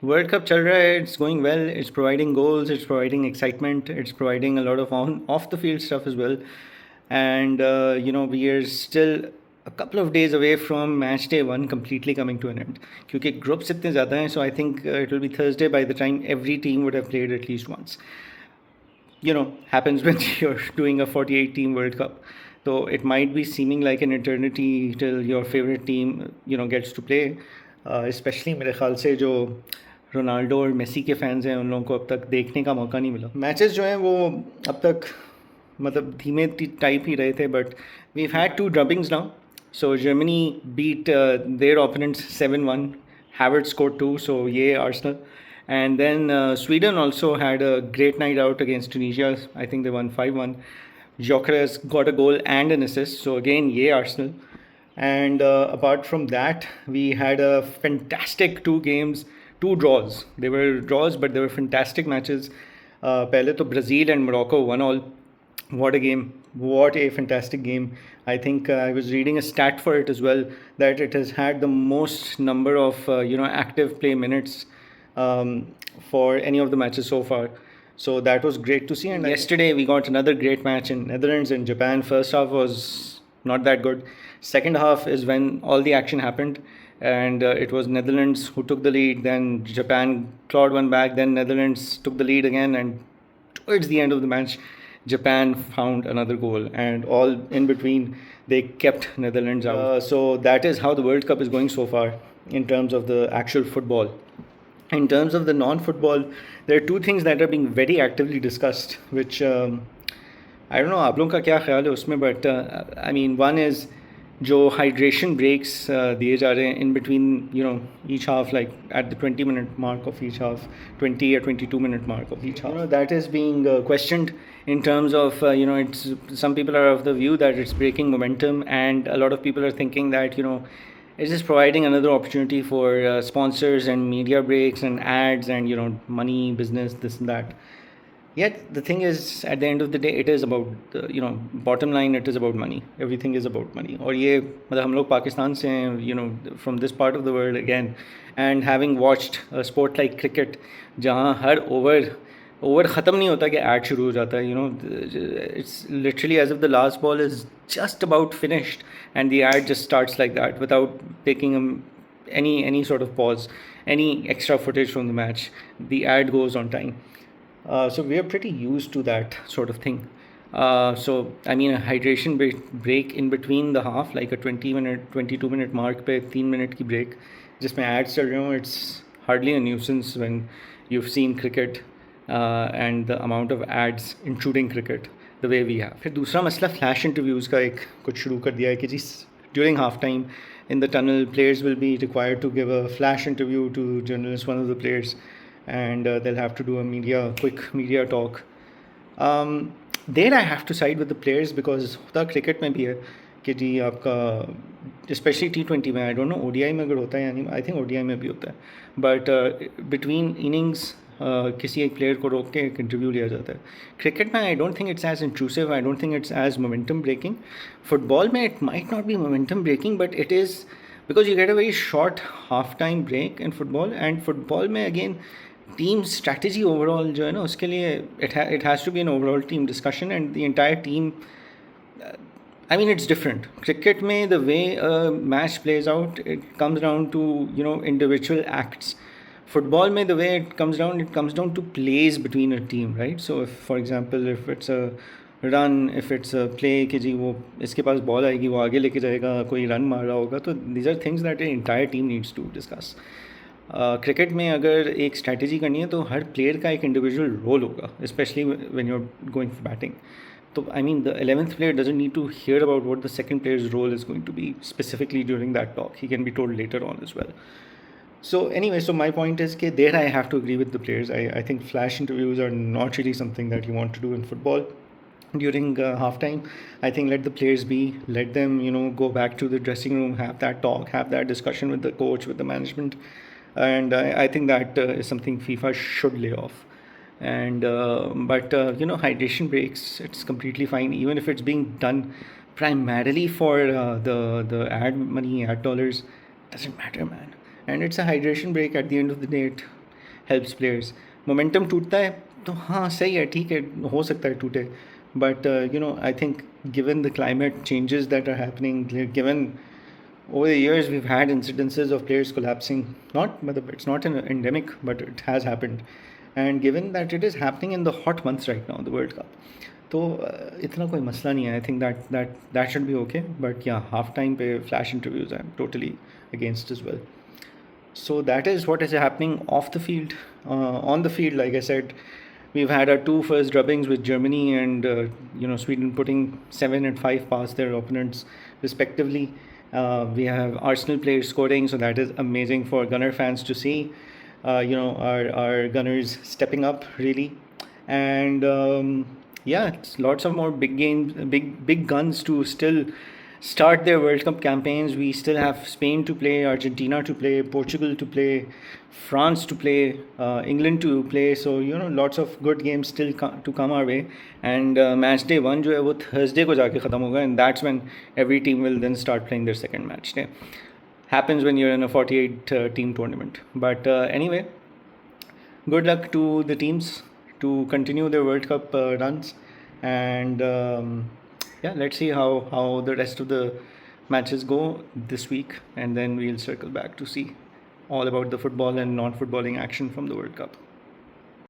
World Cup चल रहा है. It's going well. It's providing goals. It's providing excitement. It's providing a lot of on off the field stuff as well. And we are still a couple of days away from match day one completely coming to an end. क्योंकि groups इतने ज़्यादा हैं, so I think it will be Thursday by the time every team would have played at least once. Happens when you're doing a 48 team World Cup. So it might be seeming like an eternity till your favorite team, gets to play. Especially मेरे ख्याल से जो Ronaldo और Messi के fans हैं उन लोगों को अब तक देखने का मौका नहीं मिला. मैचेस जो हैं वो अब तक मतलब धीमे टाइप ही रहे थे, but we had 2 drubbings now. So Germany beat their opponents 7-1. Havertz scored 2, so yay Arsenal. And then Sweden also had a great night out against Tunisia. I think they won 5-1. Gyökeres got a goal and an assist, so again yay Arsenal. And apart from that, we had a fantastic 2 draws. They were draws, but they were fantastic matches. Pehle to Brazil and Morocco 1-1. What a game. What a fantastic game. I think I was reading a stat for it as well, that it has had the most number of active play minutes for any of the matches so far. So that was great to see. And yesterday we got another great match in Netherlands and Japan. First half was not that good. Second half is when all the action happened, and it was Netherlands who took the lead. Then Japan clawed one back. Then Netherlands took the lead again, and towards the end of the match, Japan found another goal, and all in between they kept Netherlands out. So that is how the World Cup is going so far in terms of the actual football. In terms of the non-football, there are 2 things that are being very actively discussed, which I don't know आप लोगों का क्या ख्याल है उसमें, but I mean, one is जो hydration breaks दिए जा रहे हैं in between each half, like at the 20-minute mark of each half, 20 or 22-minute mark of each half. That is being questioned in terms of it's some people are of the view that it's breaking momentum, and a lot of people are thinking that it's just providing another opportunity for sponsors and media breaks and ads and money, business, this and that. Yet the thing is, at the end of the day, it is about bottom line, it is about money. Everything is about money. और ये मतलब हम लोग पाकिस्तान से हैं, from this part of the world again, and having watched a sport like cricket, जहाँ हर over ख़त्म नहीं होता कि ऐड शुरू हो जाता है. It's literally as if the last ball is just about finished and the ad just starts like that without taking any sort of pause, any extra footage from the match. The ad goes on time. So we are pretty used to that sort of thing. So I mean, a hydration break in between the half, like a 22-minute mark पे 3 minute की break जिसमें ads चल रहे हो, it's hardly a nuisance when you've seen cricket and the amount of ads intruding cricket the way we have. फिर दूसरा मसला flash interviews का एक कुछ शुरू कर दिया है कि जी during half time in the tunnel, players will be required to give a flash interview to journalists, one of the players, and they'll have to do a quick media talk. There I have to side with the players, because होता cricket में भी है कि जी आपका specially T20 में, I don't know ODI में अगर होता है या नहीं, आई थिंक ODI में भी होता है, बट बिटवीन इनिंग्स किसी एक प्लेयर को रोक के एक इंटरव्यू लिया जाता है. क्रिकेट में I don't think it's as intrusive, I don't think it's as momentum breaking. Football में it might not be momentum breaking, but it is because you get a very short half time break in football. And football में again team strategy overall जो है ना, उसके लिए it has to be an overall team discussion and the entire team. I mean, it's different. Cricket में the way a match plays out, it comes down to individual acts. Football में the way it comes down to plays between a team, right? So if, for example, if it's a run, if it's a play कि जी वो इसके पास ball आएगी, वो आगे लेके जाएगा, कोई रन मार रहा होगा, तो these are things that an entire team needs to discuss. Cricket में अगर एक स्ट्रैटेजी करनी है तो हर प्लेयर का एक इंडिविजुअल रोल होगा, specially when you are going for batting. So I mean, the 11th player doesn't need to hear about what the second player's role is going to be specifically during that talk. He can be told later on as well. So anyway, so my point is that there I have to agree with the players. I think flash interviews are not really something that you want to do in football during halftime. I think let the players be, let them go back to the dressing room, have that talk, have that discussion with the coach, with the management, and I think that is something FIFA should lay off. And but hydration breaks, it's completely fine, even if it's being done primarily for the ad money, ad dollars. Doesn't matter, man. And it's a hydration break. At the end of the day, helps players. Momentum टूटता है तो हाँ सही है, ठीक है, हो सकता है टूटे, but I think given the climate changes that are happening, given over the years we've had incidences of players collapsing, it's not an endemic, but it has happened, and given that it is happening in the hot months right now, the World Cup, तो इतना कोई मसला नहीं है. I think that should be okay, but या half time पे flash interviews I am totally against is well. So that is what is happening off the field. On the field, like I said, we've had our two first drubbings with Germany and Sweden putting 7 and 5 past their opponents respectively. We have Arsenal players scoring, so that is amazing for Gunner fans to see. Our Gunners stepping up really, and it's lots of more big games, big guns to still start their World Cup campaigns. We still have Spain to play, Argentina to play, Portugal to play, France to play, England to play. So lots of good games still to come our way. And match day 1 जो है वो Thursday को जाके ख़त्म होगा, and that's when every team will then start playing their second match day. Happens when you're in a 48 team tournament. But anyway, good luck to the teams to continue their World Cup runs, and let's see how the rest of the matches go this week, and then we'll circle back to see all about the football and non-footballing action from the World Cup.